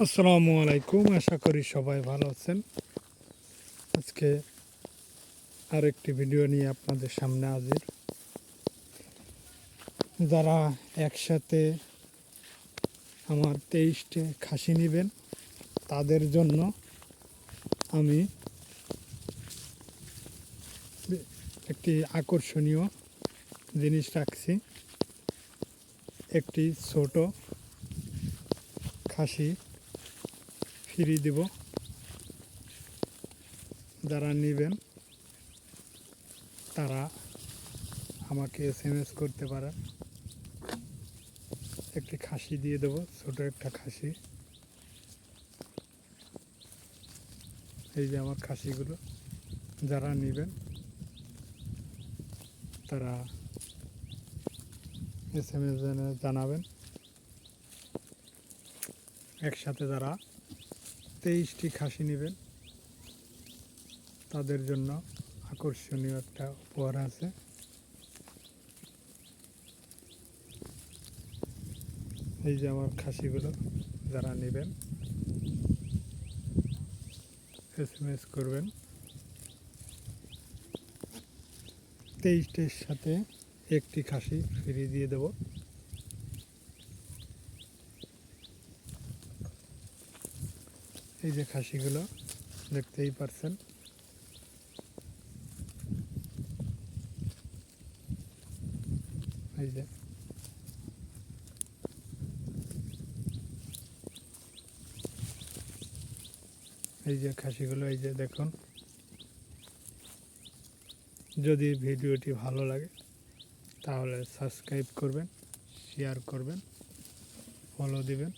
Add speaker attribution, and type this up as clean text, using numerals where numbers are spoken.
Speaker 1: আসসালামু আলাইকুম। আশা করি সবাই ভালো আছেন। আজকে আরেকটি ভিডিও নিয়ে আপনাদের সামনে হাজির। যারা একসাথে আমার 23টে খাসি নেবেন তাদের জন্য আমি একটি আকর্ষণীয় জিনিস রাখছি। একটি ছোট খাসি ফ্রি দেব। যারা নেবেন তারা আমাকে SMS করতে পারেন। একটি খাসি দিয়ে দেবো, ছোট একটা খাসি। এই যে আমার খাসিগুলো, যারা নেবেন তারা SMS জানাবেন। একসাথে যারা 23টি খাসি নেবেন তাদের জন্য আকর্ষণীয় একটা উপহার আছে। এই যে আমার খাসিগুলো, যারা নেবেন SMS করবেন। 23টির সাথে একটি খাসি ফ্রি দিয়ে দেব। এই যে খাসিগুলো দেখতেই পারছেন। এই যে খাসিগুলো, এই যে দেখুন। যদি ভিডিওটি ভালো লাগে তাহলে সাবস্ক্রাইব করবেন, শেয়ার করবেন, ফলো দিবেন।